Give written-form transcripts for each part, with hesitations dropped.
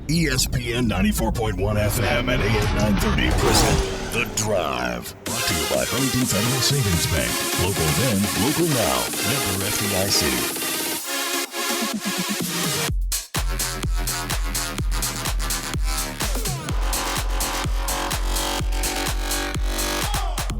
ESPN 94.1 FM and AM 930 present The Drive. Brought to you by Huntington Federal Savings Bank. Local then, local now. Member FDIC.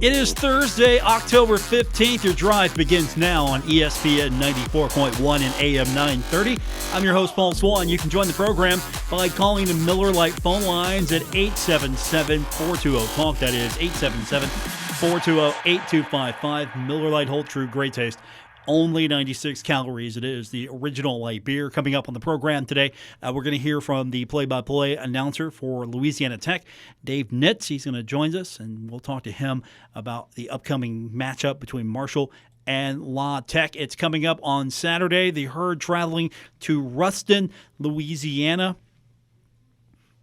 It is Thursday, October 15th. Your drive begins now on ESPN 94.1 and AM 930. I'm your host, Paul Swann. You can join the program by calling the Miller Lite phone lines at 877-420-TALK. That is 877-420-8255. Miller Lite Hold True, great taste. Only 96 calories. It is the original light beer. Coming up on the program today, we're going to hear from the play-by-play announcer for Louisiana Tech, Dave Nitz. He's going to join us, and we'll talk to him about the upcoming matchup between Marshall and La Tech. It's coming up on Saturday. The Herd traveling to Ruston, Louisiana.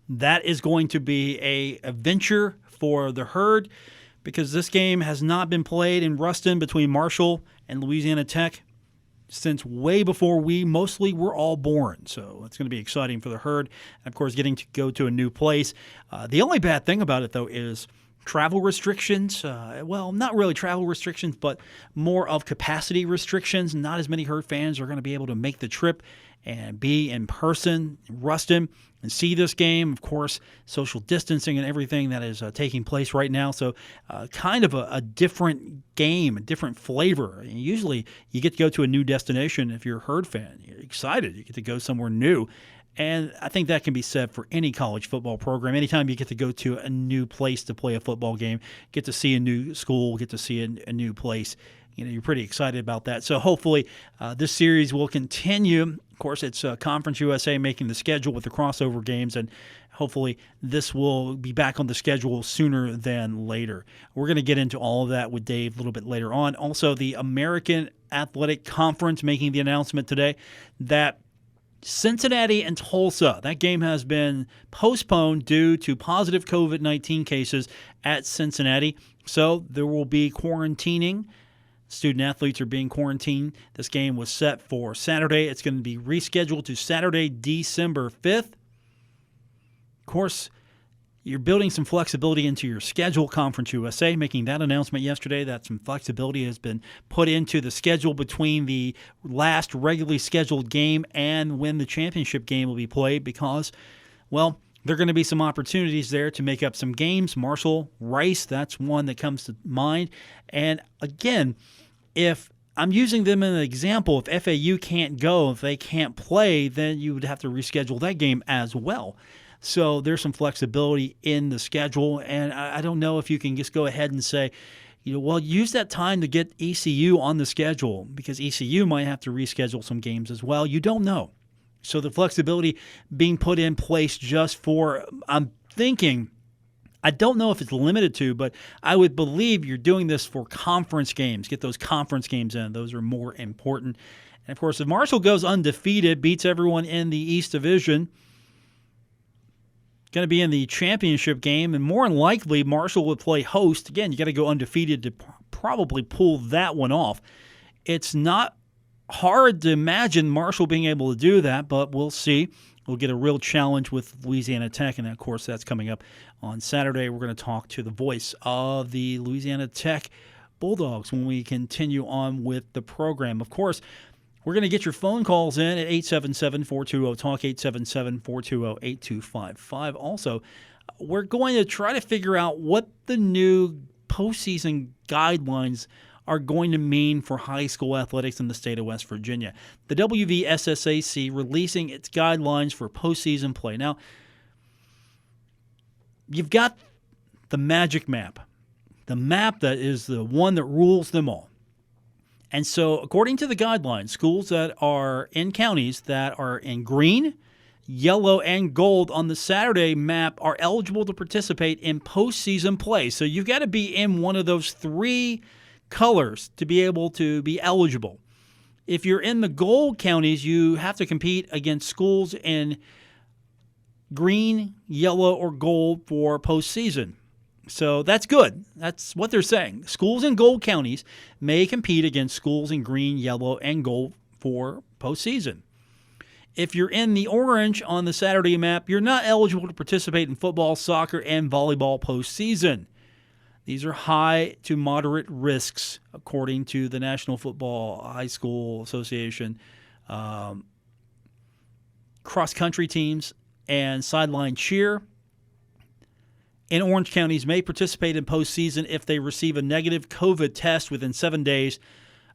That is going to be a venture for the Herd because this game has not been played in Ruston between Marshall and Louisiana Tech since way before we mostly were all born. So it's going to be exciting for the Herd. And of course, getting to go to a new place. The only bad thing about it, though, is travel restrictions. Well, not really travel restrictions, but more of capacity restrictions. Not as many Herd fans are going to be able to make the trip and be in person in Ruston and see this game. Of course, social distancing and everything that is taking place right now. So kind of a different game, a different flavor. And usually you get to go to a new destination if you're a Herd fan. You're excited. You get to go somewhere new. And I think that can be said for any college football program. Anytime you get to go to a new place to play a football game, get to see a new school, get to see a new place, you're pretty excited about that. So hopefully this series will continue. Of course, it's Conference USA making the schedule with the crossover games, and hopefully this will be back on the schedule sooner than later. We're going to get into all of that with Dave a little bit later on. Also, the American Athletic Conference making the announcement today that Cincinnati and Tulsa, that game has been postponed due to positive COVID-19 cases at Cincinnati. So there will be quarantining. Student athletes are being quarantined. This game was set for Saturday. It's going to be rescheduled to Saturday, December 5th. Of course, you're building some flexibility into your schedule. Conference USA making that announcement yesterday that some flexibility has been put into the schedule between the last regularly scheduled game and when the championship game will be played because, well, there are going to be some opportunities there to make up some games. Marshall, Rice, that's one that comes to mind. And again, if I'm using them as an example, if FAU can't go, if they can't play, then you would have to reschedule that game as well. So there's some flexibility in the schedule, and I don't know if you can just go ahead and say, well, use that time to get ECU on the schedule because ECU might have to reschedule some games as well. You don't know. So the flexibility being put in place just for, I'm thinking, I don't know if it's limited to, but I would believe you're doing this for conference games. Get those conference games in. Those are more important. And, of course, if Marshall goes undefeated, beats everyone in the East Division, going to be in the championship game, and more than likely Marshall would play host. Again, you got to go undefeated to probably pull that one off. It's not hard to imagine Marshall being able to do that, but we'll see. We'll get a real challenge with Louisiana Tech, and of course that's coming up on Saturday. We're going to talk to the voice of the Louisiana Tech Bulldogs when we continue on with the program. Of course, we're going to get your phone calls in at 877-420-TALK, 877-420-8255. Also, we're going to try to figure out what the new postseason guidelines are going to mean for high school athletics in the state of West Virginia. The WVSSAC releasing its guidelines for postseason play. Now, you've got the magic map, the map that is the one that rules them all. And so, according to the guidelines, schools that are in counties that are in green, yellow, and gold on the Saturday map are eligible to participate in postseason play. So you've got to be in one of those three colors to be able to be eligible. If you're in the gold counties, you have to compete against schools in green, yellow, or gold for postseason. So that's good. That's what they're saying. Schools in gold counties may compete against schools in green, yellow, and gold for postseason. If you're in the orange on the Saturday map, you're not eligible to participate in football, soccer, and volleyball postseason. These are high to moderate risks, according to the National Football High School Association. Cross-country teams and sideline cheer in orange counties may participate in postseason if they receive a negative COVID test within 7 days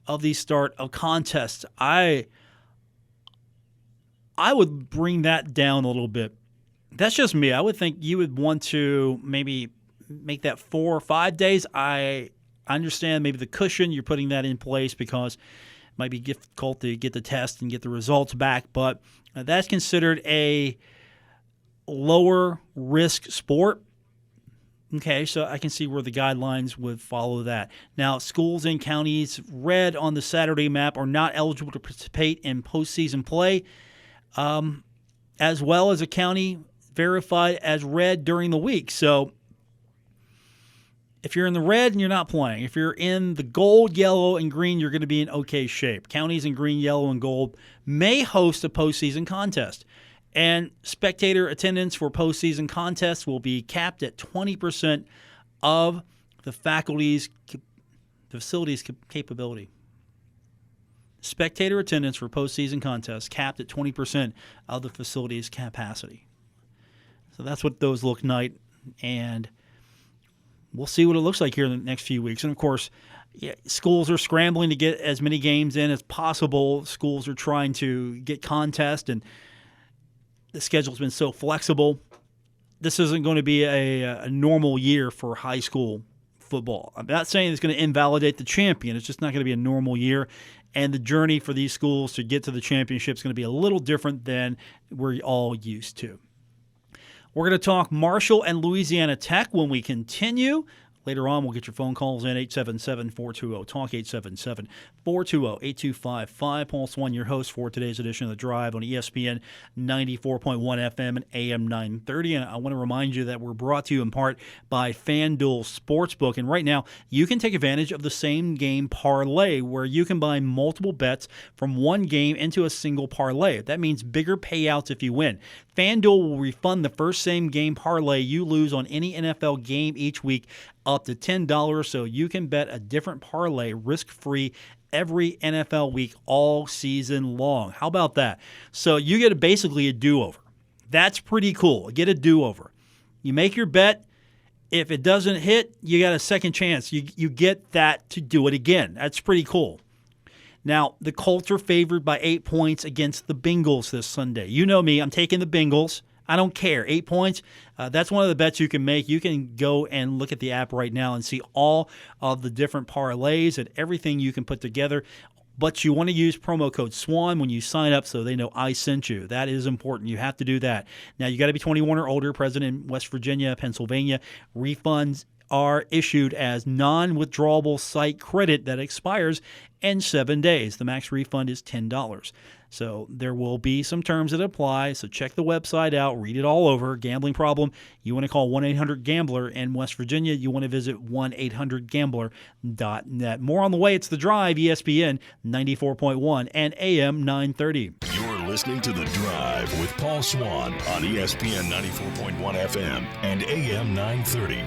of the start of contests. I would bring that down a little bit. That's just me. I would think you would want to maybe make that 4 or 5 days. I understand maybe the cushion, you're putting that in place because it might be difficult to get the test and get the results back, but that's considered a lower risk sport. Okay, so I can see where the guidelines would follow that. Now, schools in counties red on the Saturday map are not eligible to participate in postseason play, as well as a county verified as red during the week. So if you're in the red and you're not playing, if you're in the gold, yellow, and green, you're going to be in okay shape. Counties in green, yellow, and gold may host a postseason contest. And spectator attendance for postseason contests will be capped at 20% of the facility's capability. Spectator attendance for postseason contests capped at 20% of the facility's capacity. So that's what those look like, and we'll see what it looks like here in the next few weeks. And, of course, schools are scrambling to get as many games in as possible. Schools are trying to get contests, and the schedule's been so flexible. This isn't going to be a normal year for high school football. I'm not saying it's going to invalidate the champion. It's just not going to be a normal year. And the journey for these schools to get to the championship is going to be a little different than we're all used to. We're going to talk Marshall and Louisiana Tech when we continue. Later on, we'll get your phone calls in, 877-420-TALK, 877-420-8255. Paul Swann, your host for today's edition of The Drive on ESPN 94.1 FM and AM 930. And I want to remind you that we're brought to you in part by FanDuel Sportsbook. And right now, you can take advantage of the same game parlay, where you can buy multiple bets from one game into a single parlay. That means bigger payouts if you win. FanDuel will refund the first same game parlay you lose on any NFL game each week up to $10, so you can bet a different parlay risk-free every NFL week all season long. How about that? So you get basically a do-over. That's pretty cool. Get a do-over. You make your bet. If it doesn't hit, you got a second chance. You get that to do it again. That's pretty cool. Now, the Colts are favored by 8 points against the Bengals this Sunday. You know me. I'm taking the Bengals. I don't care. 8 points, that's one of the bets you can make. You can go and look at the app right now and see all of the different parlays and everything you can put together. But you want to use promo code SWAN when you sign up so they know I sent you. That is important. You have to do that. Now, you got to be 21 or older, present in West Virginia, Pennsylvania. Refunds are issued as non-withdrawable site credit that expires in 7 days. The max refund is $10. So there will be some terms that apply, so check the website out, read it all over. Gambling problem, you want to call 1-800-GAMBLER. In West Virginia, you want to visit 1-800-GAMBLER.net. More on the way. It's The Drive, ESPN 94.1 and AM 930. You're listening to The Drive with Paul Swann on ESPN 94.1 FM and AM 930.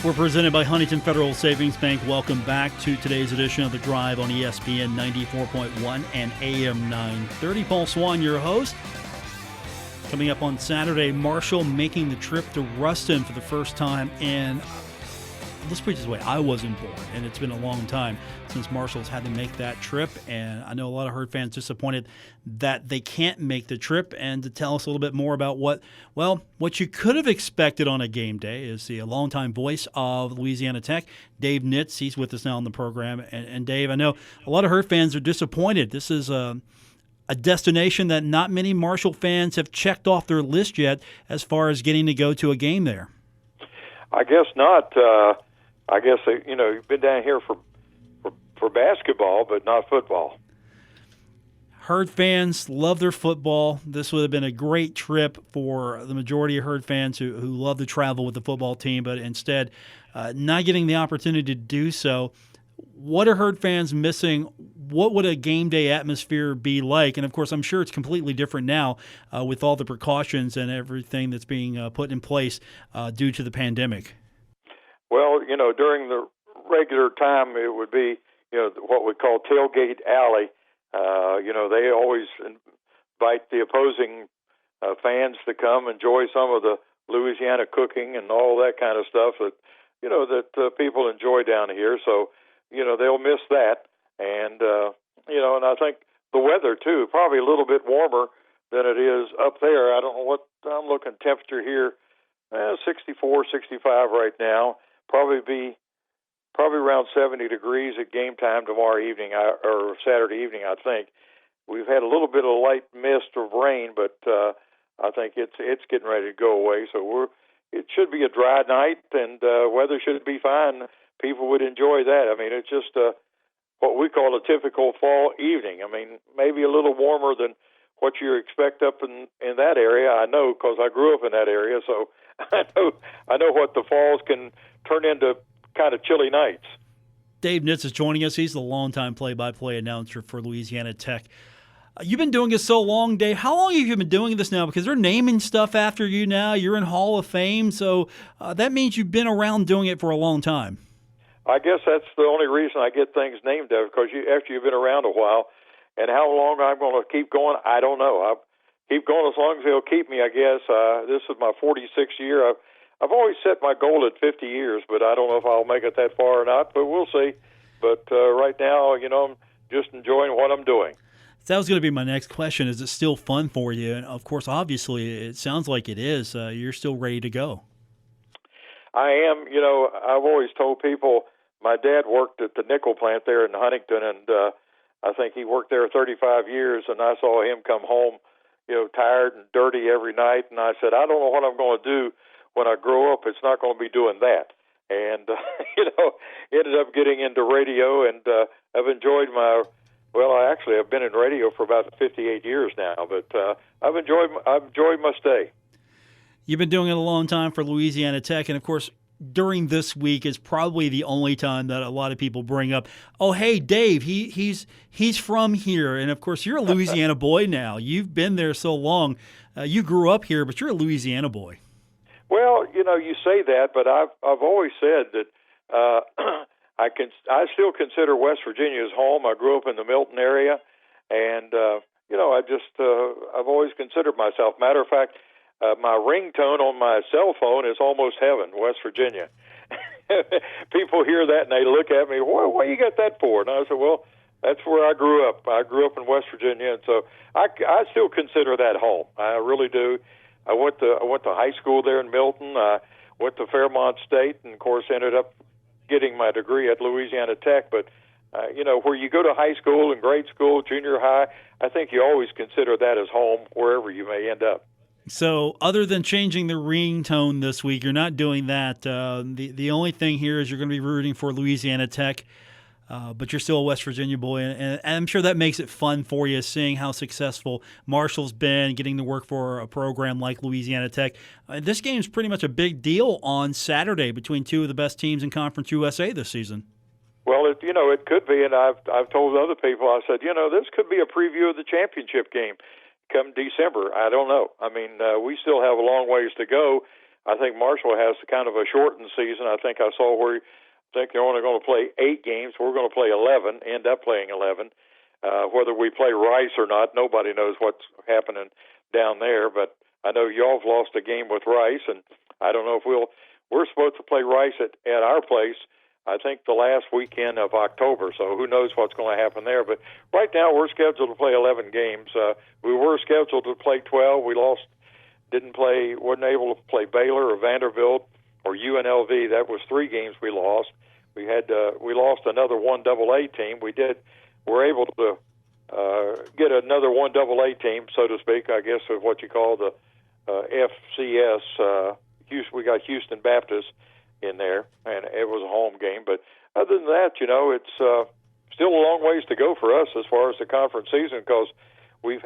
We're presented by Huntington Federal Savings Bank. Welcome back to today's edition of The Drive on ESPN 94.1 and AM 930. Paul Swann, your host. Coming up on Saturday, Marshall making the trip to Ruston for the first time in, let's put it this way, I wasn't born, and it's been a long time since Marshall's had to make that trip, and I know a lot of Herd fans disappointed that they can't make the trip. And to tell us a little bit more about what you could have expected on a game day is the longtime voice of Louisiana Tech, Dave Nitz. He's with us now on the program. And Dave, I know a lot of Herd fans are disappointed. This is a destination that not many Marshall fans have checked off their list yet as far as getting to go to a game there. I guess not. I guess, you've been down here for basketball, but not football. Herd fans love their football. This would have been a great trip for the majority of Herd fans who love to travel with the football team, but instead not getting the opportunity to do so. What are Herd fans missing? What would a game day atmosphere be like? And, of course, I'm sure it's completely different now with all the precautions and everything that's being put in place due to the pandemic. Well, during the regular time, it would be, what we call tailgate alley. They always invite the opposing fans to come enjoy some of the Louisiana cooking and all that kind of stuff that people enjoy down here. So, they'll miss that. And, and I think the weather, too, probably a little bit warmer than it is up there. I don't know what I'm looking temperature here, 64, 65 right now. Probably around 70 degrees at game time tomorrow evening or Saturday evening, I think. We've had a little bit of light mist of rain, but I think it's getting ready to go away. So it should be a dry night, and weather should be fine. People would enjoy that. I mean, it's just what we call a typical fall evening. I mean, maybe a little warmer than what you expect up in that area. I know because I grew up in that area, so I know what the falls can turn into kind of chilly nights. Dave Nitz is joining us. He's the longtime play-by-play announcer for Louisiana Tech. You've been doing it so long, Dave. How long have you been doing this now? Because they're naming stuff after you now. You're in Hall of Fame, so that means you've been around doing it for a long time. I guess that's the only reason I get things named after, because after you've been around a while. And how long I'm going to keep going, I don't know. I'll keep going as long as they'll keep me, I guess. This is my 46th year. I've always set my goal at 50 years, but I don't know if I'll make it that far or not, but we'll see. But right now, I'm just enjoying what I'm doing. That was going to be my next question. Is it still fun for you? And, of course, obviously, it sounds like it is. You're still ready to go. I am. I've always told people my dad worked at the nickel plant there in Huntington, and I think he worked there 35 years, and I saw him come home, tired and dirty every night. And I said, I don't know what I'm going to do when I grow up. It's not going to be doing that. And, ended up getting into radio, and I've enjoyed I've been in radio for about 58 years now, but I've enjoyed my stay. You've been doing it a long time for Louisiana Tech, and of course, during this week is probably the only time that a lot of people bring up, oh, hey, Dave, he's from here, and of course, you're a Louisiana boy now. You've been there so long. You grew up here, but you're a Louisiana boy. Well, you say that, but I've always said that I still consider West Virginia as home. I grew up in the Milton area, and I've always considered myself. Matter of fact, my ringtone on my cell phone is almost heaven, West Virginia. People hear that and they look at me, what you got that for? And I said, well, that's where I grew up. I grew up in West Virginia, and so I still consider that home. I really do. I went to high school there in Milton. I went to Fairmont State, and of course ended up getting my degree at Louisiana Tech. But where you go to high school and grade school, junior high, I think you always consider that as home wherever you may end up. So other than changing the ringtone this week, you're not doing that. The only thing here is you're going to be rooting for Louisiana Tech, but you're still a West Virginia boy, and I'm sure that makes it fun for you, seeing how successful Marshall's been, getting to work for a program like Louisiana Tech. This game is pretty much a big deal on Saturday between two of the best teams in Conference USA this season. Well, it could be, and I've told other people, I said, this could be a preview of the championship game come December. I don't know. I mean, we still have a long ways to go. I think Marshall has kind of a shortened season. I think I saw where they're only going to play 8 games. We're going to play 11, end up playing 11. Whether we play Rice or not, nobody knows what's happening down there. But I know y'all have lost a game with Rice, and I don't know if we're supposed to play Rice at our place, I think the last weekend of October, so who knows what's going to happen there. But right now we're scheduled to play 11 games. We were scheduled to play 12. We wasn't able to play Baylor or Vanderbilt or UNLV. That was 3 games we lost. We lost another 1AA team. We're able to get another 1AA team, so to speak, I guess is what you call the FCS. We got Houston Baptist in there, and it was a home game. But other than that, it's still a long ways to go for us as far as the conference season, because we've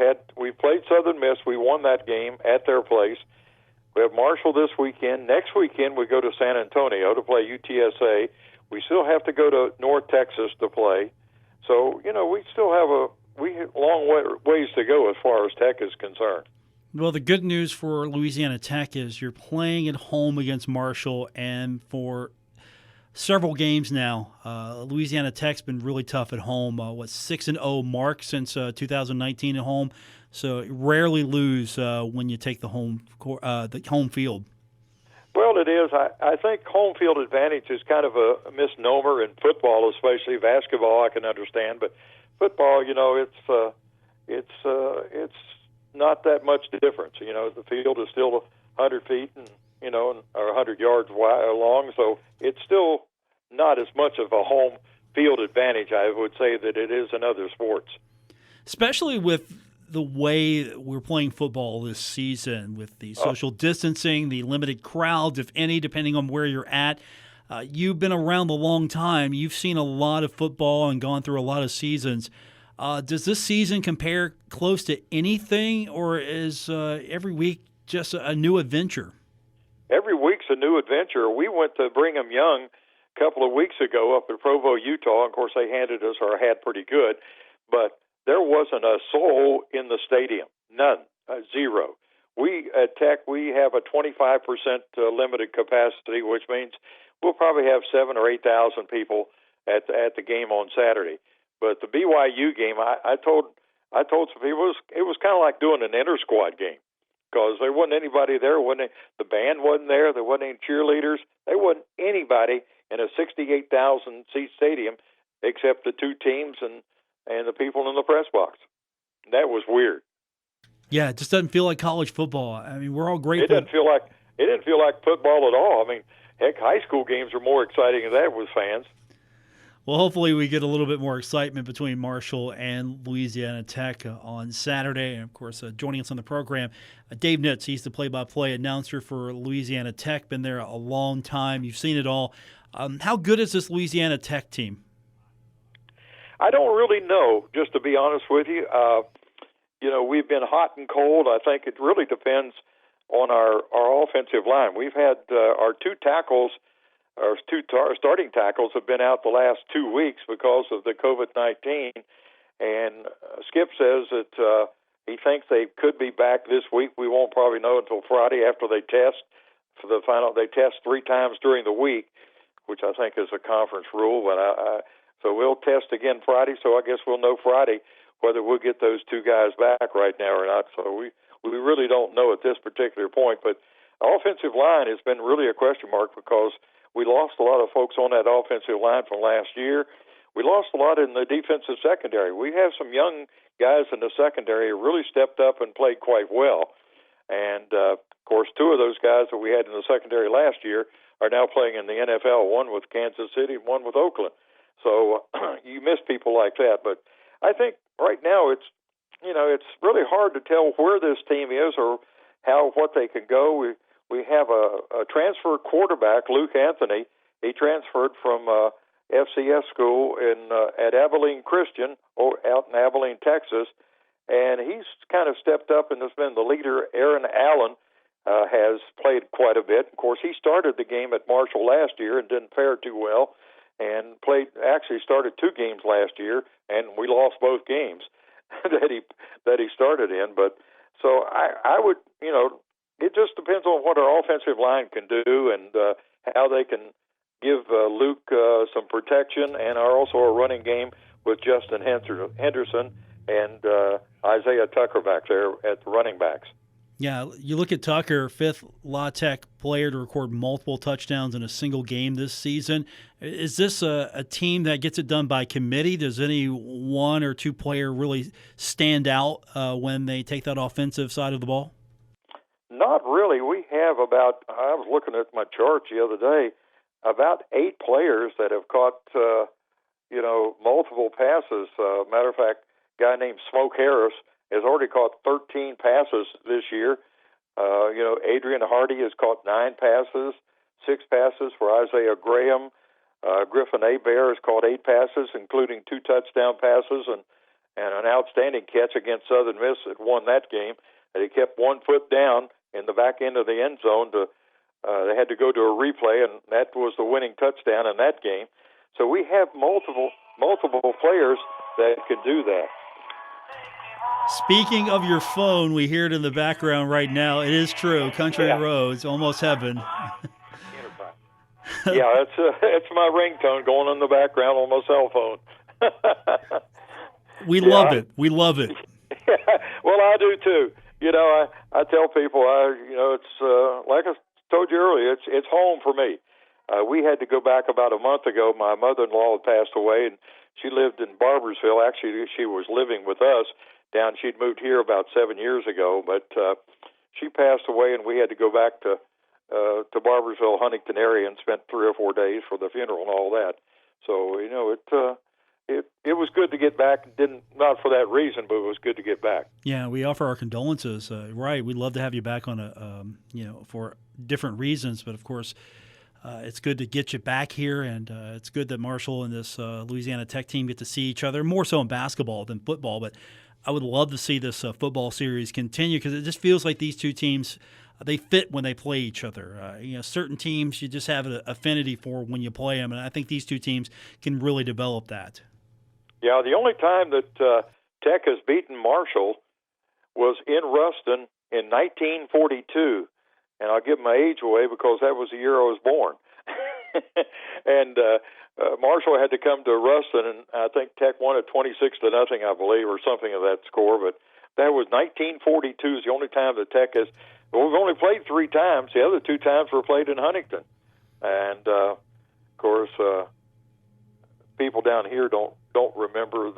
played Southern Miss. We won that game at their place. We have Marshall this weekend. Next weekend we go to San Antonio to play UTSA. We still have to go to North Texas to play. So, we still have a long ways to go as far as Tech is concerned. Well, the good news for Louisiana Tech is you're playing at home against Marshall, and for several games now, Louisiana Tech's been really tough at home. 6-0 mark since 2019 at home, so rarely lose when you take the home field. Well, it is. I think home field advantage is kind of a misnomer in football, especially basketball. I can understand, but football, it's not that much difference. The field is still 100 feet and or 100 yards wide long, so it's still not as much of a home field advantage, I would say, that it is in other sports. Especially with the way we're playing football this season, with the social distancing, the limited crowds, if any, depending on where you're at. You've been around a long time. You've seen a lot of football and gone through a lot of seasons. Does this season compare close to anything, or is every week just a new adventure? Every week's a new adventure. We went to Brigham Young a couple of weeks ago up in Provo, Utah. Of course, they handed us our hat pretty good, but there wasn't a soul in the stadium. None. Zero. We at Tech, we have a 25% limited capacity, which means we'll probably have 7,000 or 8,000 people at the game on Saturday. But the BYU game, I told some people it was kind of like doing an inter-squad game, because there wasn't anybody there. The band wasn't there. There wasn't any cheerleaders. There wasn't anybody in a 68,000 seat stadium except the two teams and the people in the press box. That was weird. Yeah, it just doesn't feel like college football. I mean, we're all grateful. It didn't feel like football at all. I mean, heck, high school games are more exciting than that with fans. Well, hopefully we get a little bit more excitement between Marshall and Louisiana Tech on Saturday. And, of course, joining us on the program, Dave Nitz. He's the play-by-play announcer for Louisiana Tech. Been there a long time. You've seen it all. How good is this Louisiana Tech team? I don't really know, just to be honest with you. We've been hot and cold. I think it really depends on our offensive line. We've had our two starting tackles have been out the last 2 weeks because of the COVID-19, and Skip says that he thinks they could be back this week. We won't probably know until Friday after they test for the final. They test 3 times during the week, which I think is a conference rule, but so we'll test again Friday, so I guess we'll know Friday whether we'll get those two guys back right now or not. So we really don't know at this particular point, but our offensive line has been really a question mark because we lost a lot of folks on that offensive line from last year. We lost a lot in the defensive secondary. We have some young guys in the secondary who really stepped up and played quite well. And, of course, 2 of those guys that we had in the secondary last year are now playing in the NFL, one with Kansas City and one with Oakland. So you miss people like that. But I think right now it's really hard to tell where this team is or what they can go. We have a transfer quarterback, Luke Anthony. He transferred from FCS school at Abilene Christian out in Abilene, Texas, and he's kind of stepped up and has been the leader. Aaron Allen has played quite a bit. Of course, he started the game at Marshall last year and didn't fare too well, and started 2 games last year, and we lost both games that he started in. But so I would, it just depends on what our offensive line can do and how they can give Luke some protection, and also a running game with Justin Henderson and Isaiah Tucker back there at the running backs. Yeah, you look at Tucker, 5th La Tech player to record multiple touchdowns in a single game this season. Is this a team that gets it done by committee? Does any 1 or 2 player really stand out when they take that offensive side of the ball? Not really. We have I was looking at my chart the other day, about 8 players that have caught, multiple passes. Matter of fact, a guy named Smoke Harris has already caught 13 passes this year. Adrian Hardy has caught 9 passes, 6 passes for Isaiah Graham. Griffin Abear has caught 8 passes, including 2 touchdown passes and an outstanding catch against Southern Miss that won that game. And he kept 1 foot down in the back end of the end zone to they had to go to a replay, and that was the winning touchdown in that game. So we have multiple players that can do that. Speaking of your phone, we hear it in the background right now. It is true. Country Roads, almost heaven. Yeah, it's my ringtone going in the background on my cell phone. We love it. We love it. Well, I do too. I tell people, it's like I told you earlier, it's home for me. We had to go back about a month ago. My mother-in-law had passed away, and she lived in Barbersville. Actually, she was living with us down. She'd moved here about 7 years ago, but she passed away, and we had to go back to Barbersville, Huntington area, and spent 3 or 4 days for the funeral and all that. So it was good to get back. Not for that reason, but it was good to get back. Yeah, we offer our condolences. Right, we'd love to have you back on for different reasons, but of course, it's good to get you back here, and it's good that Marshall and this Louisiana Tech team get to see each other, more so in basketball than football. But I would love to see this football series continue, because it just feels like these two teams, they fit when they play each other. Certain teams you just have an affinity for when you play them, and I think these two teams can really develop that. Yeah, the only time that Tech has beaten Marshall was in Ruston in 1942. And I'll give my age away because that was the year I was born. And Marshall had to come to Ruston, and I think Tech won it 26-0, I believe, or something of that score. But that was 1942 is the only time that Tech has. Well, we've only played 3 times. The other 2 times were played in Huntington. And of course, people down here don't remember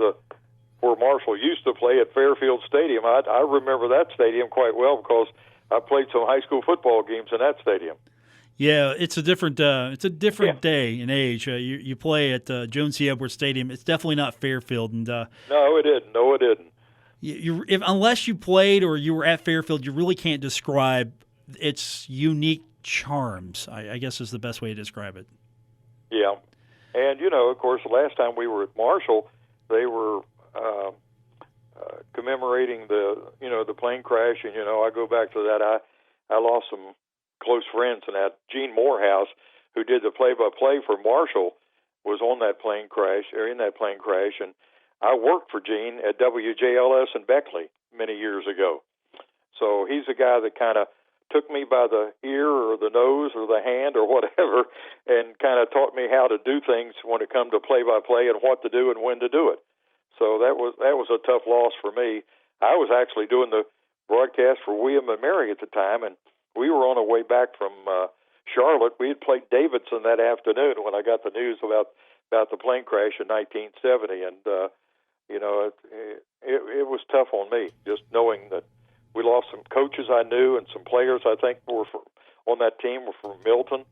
where Marshall used to play at Fairfield Stadium. I remember that stadium quite well because I played some high school football games in that stadium. Yeah, it's a different day and age. You play at Joan C. Edwards Stadium. It's definitely not Fairfield. And no, it didn't. Unless you played or you were at Fairfield, you really can't describe its unique charms, I guess is the best way to describe it. Yeah. And, of course, the last time we were at Marshall, they were commemorating the plane crash, and I go back to that. I lost some close friends in that. Gene Morehouse, who did the play-by-play for Marshall, was on that plane crash, or in that plane crash, and I worked for Gene at WJLS in Beckley many years ago. So he's a guy that kind of took me by the ear or the nose or the hand or whatever, and kind of taught me how to do things when it comes to play-by-play and what to do and when to do it. So that was a tough loss for me. I was actually doing the broadcast for William and Mary at the time, and we were on our way back from Charlotte. We had played Davidson that afternoon when I got the news about the plane crash in 1970, and it was tough on me just knowing that we lost some coaches I knew and some players I think on that team were from Milton.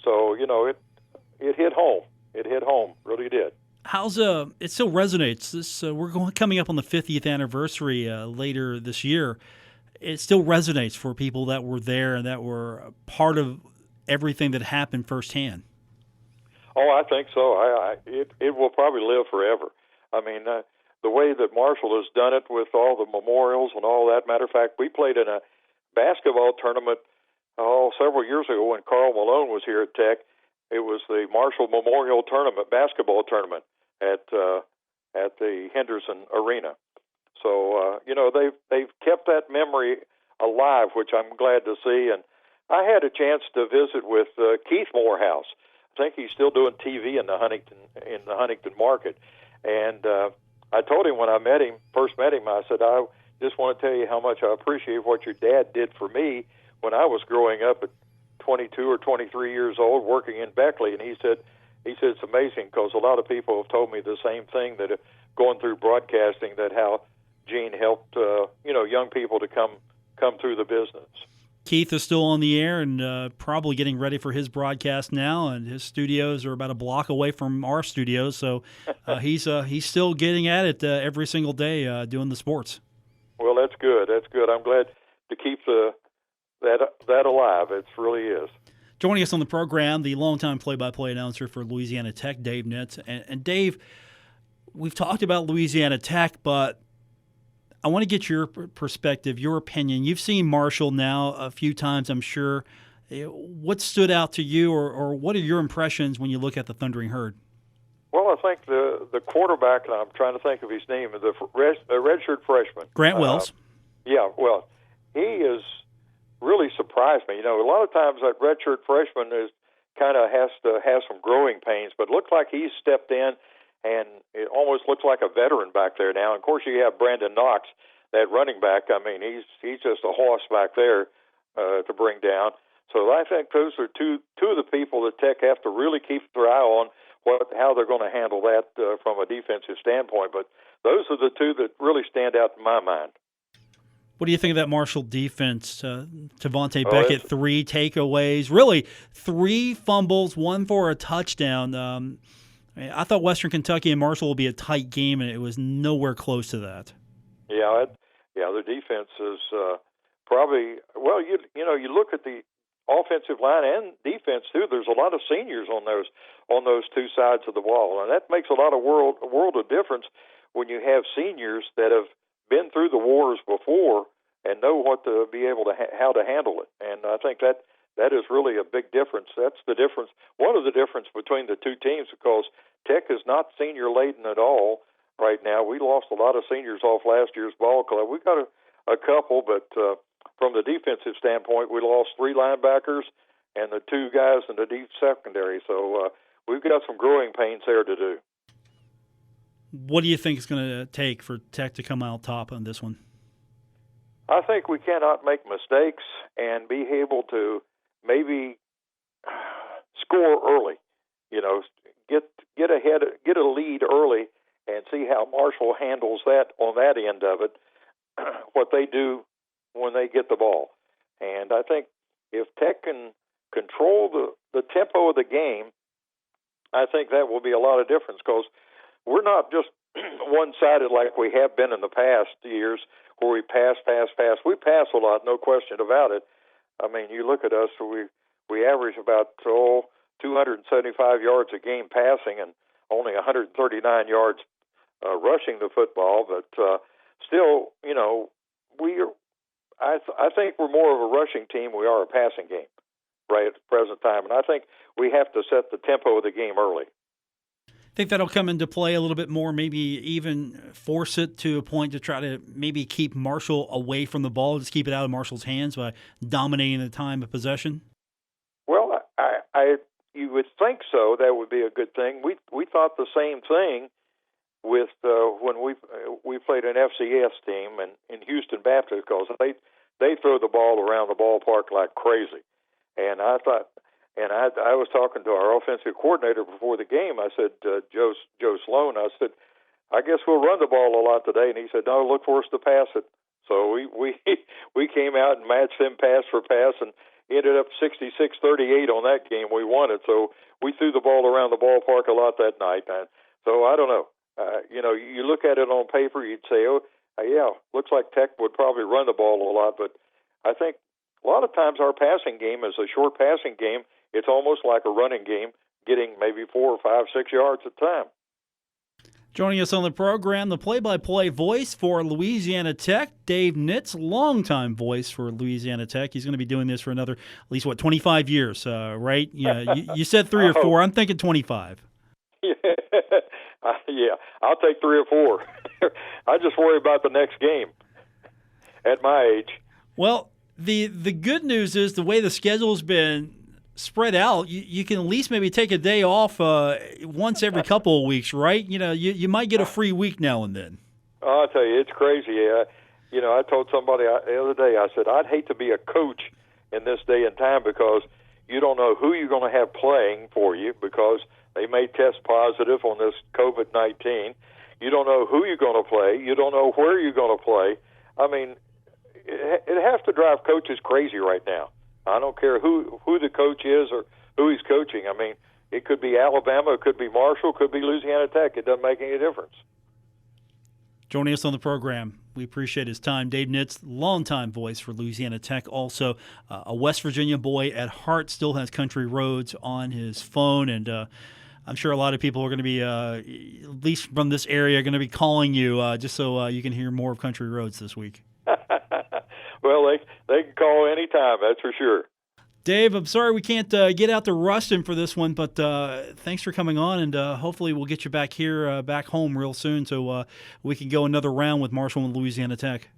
So it hit home. It hit home, really did. It still resonates. We're coming up on the 50th anniversary later this year. It still resonates for people that were there and that were part of everything that happened firsthand. Oh, I think so. It will probably live forever. I mean, the way that Marshall has done it with all the memorials and all that. Matter of fact, we played in a basketball tournament several years ago when Carl Malone was here at Tech. It was the Marshall Memorial Tournament, basketball tournament at the Henderson Arena. So they've kept that memory alive, which I'm glad to see. And I had a chance to visit with Keith Morehouse. I think he's still doing TV in the Huntington market. And I told him when I first met him, I said, I just want to tell you how much I appreciate what your dad did for me when I was growing up at 22 or 23 years old working in Beckley. And he said it's amazing because a lot of people have told me the same thing, that going through broadcasting, that how Gene helped young people to come through the business. Keith is still on the air and probably getting ready for his broadcast now, and his studios are about a block away from our studios, so he's still getting at it every single day doing the sports. Well, that's good. That's good. I'm glad to keep that alive. It really is. Joining us on the program, the longtime play-by-play announcer for Louisiana Tech, Dave Nitz. And Dave, we've talked about Louisiana Tech, but I want to get your perspective, your opinion. You've seen Marshall now a few times, I'm sure. What stood out to you, or what are your impressions when you look at the Thundering Herd? Well, I think the quarterback, and I'm trying to think of his name, the redshirt freshman. Grant Wells. Yeah, well, he is really surprised me. A lot of times that redshirt freshman has to have some growing pains, but it looks like he's stepped in, and it almost looks like a veteran back there now. And of course, you have Brandon Knox, that running back. I mean, he's just a horse back there to bring down. So I think those are two of the people that Tech have to really keep their eye on how they're going to handle that from a defensive standpoint. But those are the two that really stand out in my mind. What do you think of that Marshall defense? Tavante Beckett, 3 takeaways, really 3 fumbles, 1 for a touchdown. I thought Western Kentucky and Marshall would be a tight game, and it was nowhere close to that. Yeah, the defense is probably you look at the offensive line and defense too. There's a lot of seniors on those two sides of the ball, and that makes a world of difference when you have seniors that have been through the wars before and know what to be able to how to handle it. And I think that is really a big difference. That's the difference. One of the difference between the two teams, because Tech is not senior laden at all right now. We lost a lot of seniors off last year's ball club. We got a couple, but from the defensive standpoint, we lost 3 linebackers and the 2 guys in the deep secondary. So we've got some growing pains there to do. What do you think it's going to take for Tech to come out top on this one? I think we cannot make mistakes and be able to maybe score early. Get ahead, get a lead early, and see how Marshall handles that on that end of it. What they do when they get the ball, and I think if Tech can control the tempo of the game, I think that will be a lot of difference, because we're not just one-sided like we have been in the past years where we pass. We pass a lot, no question about it. I mean, you look at us, we average about 275 yards a game passing and only 139 yards rushing the football. But still, I think we're more of a rushing team than we are a passing game right at the present time. And I think we have to set the tempo of the game early. I think that'll come into play a little bit more, maybe even force it to a point to try to maybe keep Marshall away from the ball, just keep it out of Marshall's hands by dominating the time of possession? Well, you would think so. That would be a good thing. We thought the same thing with when we played an FCS team in Houston Baptist, because they throw the ball around the ballpark like crazy. And I thought, and I was talking to our offensive coordinator before the game. I said, Joe Sloan, I said, I guess we'll run the ball a lot today. And he said, no, look for us to pass it. So we came out and matched them pass for pass and ended up 66-38 on that game. We won it. So we threw the ball around the ballpark a lot that night. And so I don't know. You look at it on paper, you'd say, yeah, looks like Tech would probably run the ball a lot. But I think a lot of times our passing game is a short passing game. It's almost like a running game, getting maybe 4 or 5, 6 yards at a time. Joining us on the program, the play-by-play voice for Louisiana Tech, Dave Nitz, longtime voice for Louisiana Tech. He's going to be doing this for another, at least, 25 years, right? Yeah, you said 3 or 4. I'm thinking 25. Yeah, I'll take 3 or 4. I just worry about the next game at my age. Well, the good news is the way the schedule's been spread out, you can at least maybe take a day off once every couple of weeks, right? You might get a free week now and then. I'll tell you, it's crazy. I told somebody the other day, I said, I'd hate to be a coach in this day and time, because you don't know who you're going to have playing for you, because they may test positive on this COVID-19. You don't know who you're going to play. You don't know where you're going to play. I mean, it has to drive coaches crazy right now. I don't care who the coach is or who he's coaching. I mean, it could be Alabama, it could be Marshall, it could be Louisiana Tech. It doesn't make any difference. Joining us on the program, we appreciate his time. Dave Nitz, longtime voice for Louisiana Tech, also a West Virginia boy at heart, still has Country Roads on his phone, and I'm sure a lot of people are going to be, at least from this area, going to be calling you just so you can hear more of Country Roads this week. Well, they can call anytime, that's for sure. Dave, I'm sorry we can't get out to Ruston for this one, but thanks for coming on, and hopefully we'll get you back here, back home real soon so we can go another round with Marshall and Louisiana Tech.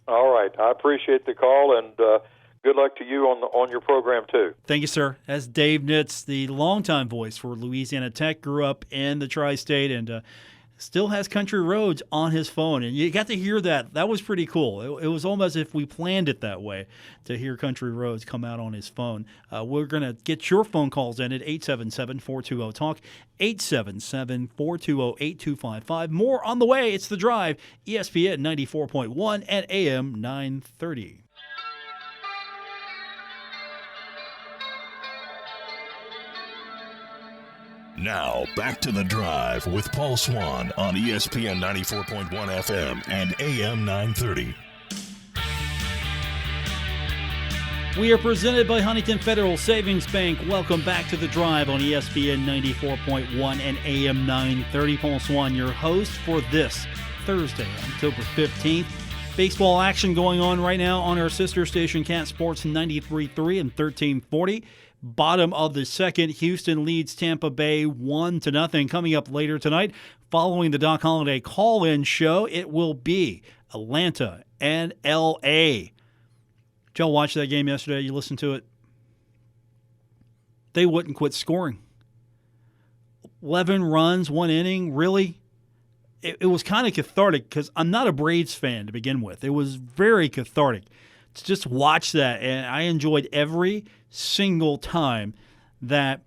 All right. I appreciate the call, and good luck to you on your program, too. Thank you, sir. That's Dave Nitz, the longtime voice for Louisiana Tech, grew up in the Tri-State, and still has Country Roads on his phone. And you got to hear that. That was pretty cool. It was almost as if we planned it that way, to hear Country Roads come out on his phone. We're going to get your phone calls in at 877-420-TALK, 877-420-8255. More on the way. It's The Drive, ESPN 94.1 and AM 930. Now, back to The Drive with Paul Swann on ESPN 94.1 FM and AM 930. We are presented by Huntington Federal Savings Bank. Welcome back to The Drive on ESPN 94.1 and AM 930. Paul Swann, your host for this Thursday, October 15th. Baseball action going on right now on our sister station, Cat Sports 93.3 and 1340. Bottom of the second, Houston leads Tampa Bay 1-0. Coming up later tonight, following the Doc Holliday call-in show, it will be Atlanta and L.A. Did y'all watch that game yesterday? You listened to it? They wouldn't quit scoring. 11 runs, 1 inning, really? It was kind of cathartic because I'm not a Braves fan to begin with. It was very cathartic to just watch that, and I enjoyed every single time that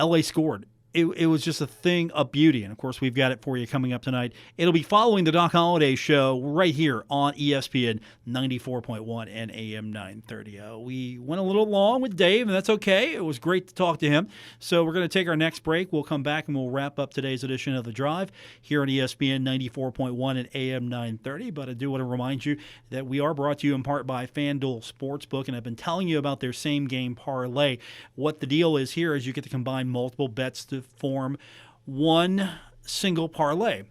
LA scored. It was just a thing of beauty. And, of course, we've got it for you coming up tonight. It'll be following the Doc Holliday show right here on ESPN 94.1 and AM 930. We went a little long with Dave, and that's okay. It was great to talk to him. So we're going to take our next break. We'll come back, and we'll wrap up today's edition of The Drive here on ESPN 94.1 and AM 930. But I do want to remind you that we are brought to you in part by FanDuel Sportsbook, and I've been telling you about their same-game parlay. What the deal is here is you get to combine multiple bets to form one single parlay.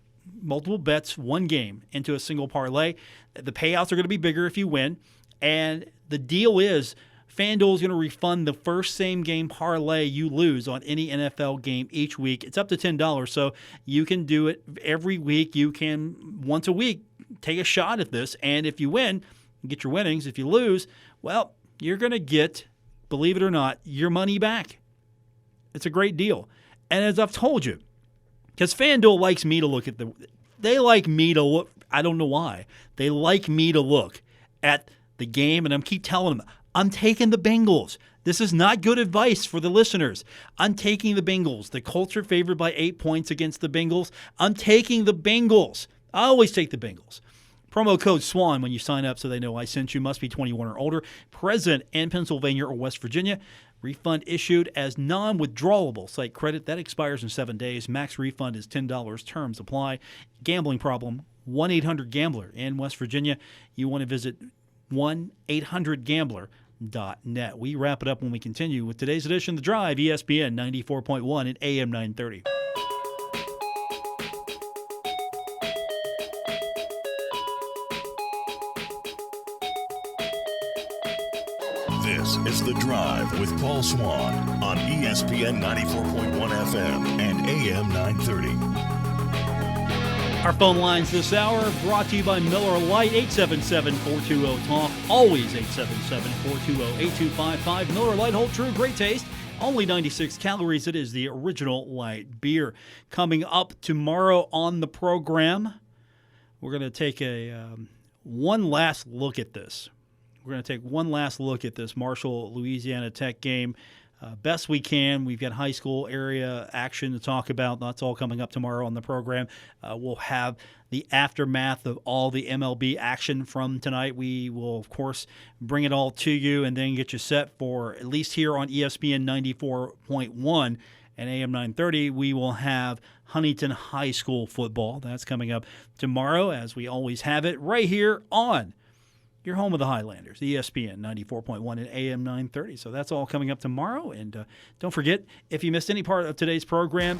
Multiple bets, one game into a single parlay. The payouts are going to be bigger if you win. And the deal is FanDuel is going to refund the first same-game parlay you lose on any NFL game each week. It's up to $10, so you can do it every week. You can, once a week, take a shot at this. And if you win, you get your winnings. If you lose, well, you're going to get, believe it or not, your money back. It's a great deal. And as I've told you, because FanDuel likes me to look at they like me to look, I don't know why. They like me to look at the game, and I keep telling them, I'm taking the Bengals. This is not good advice for the listeners. I'm taking the Bengals. The Colts are favored by 8 points against the Bengals. I'm taking the Bengals. I always take the Bengals. Promo code SWAN when you sign up so they know I sent you. Must be 21 or older. Present in Pennsylvania or West Virginia. Refund issued as non-withdrawable site credit. That expires in 7 days. Max refund is $10. Terms apply. Gambling problem, 1-800-GAMBLER. In West Virginia, you want to visit 1-800-GAMBLER.net. We wrap it up when we continue with today's edition of The Drive, ESPN 94.1 and AM 930. This is The Drive with Paul Swann on ESPN 94.1 FM and AM 930. Our phone lines this hour brought to you by Miller Lite, 877-420-TALK. Always 877-420-8255. Miller Lite, hold true, great taste. Only 96 calories. It is the original light beer. Coming up tomorrow on the program, we're going to take one last look at this. We're going to take one last look at this Marshall, Louisiana Tech game. Best we can. We've got high school area action to talk about. That's all coming up tomorrow on the program. We'll have the aftermath of all the MLB action from tonight. We will, of course, bring it all to you and then get you set for, at least here on ESPN 94.1 and AM 930, we will have Huntington High School football. That's coming up tomorrow, as we always have it, right here on your home of the Highlanders, ESPN 94.1 and AM 930. So that's all coming up tomorrow. And don't forget, if you missed any part of today's program,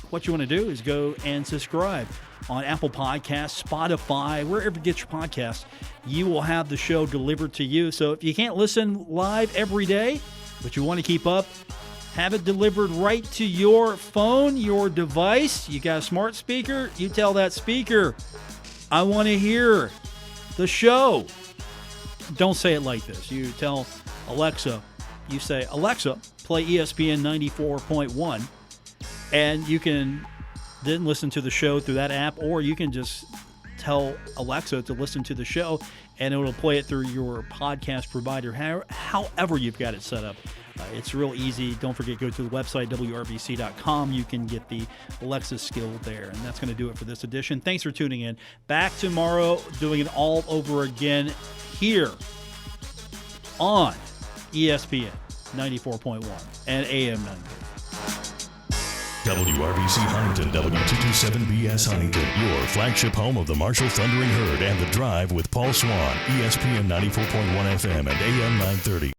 what you want to do is go and subscribe on Apple Podcasts, Spotify, wherever you get your podcasts. You will have the show delivered to you. So if you can't listen live every day, but you want to keep up, have it delivered right to your phone, your device. You got a smart speaker, you tell that speaker, I want to hear the show. Don't say it like this. You tell Alexa, you say, Alexa, play ESPN 94.1, and you can then listen to the show through that app, or you can just tell Alexa to listen to the show, and it will play it through your podcast provider, however you've got it set up. It's real easy. Don't forget, go to the website, WRBC.com. You can get the Alexa skill there. And that's going to do it for this edition. Thanks for tuning in. Back tomorrow, doing it all over again here on ESPN 94.1 and AM 930. WRBC Huntington, W227BS Huntington, your flagship home of the Marshall Thundering Herd and The Drive with Paul Swann, ESPN 94.1 FM and AM 930.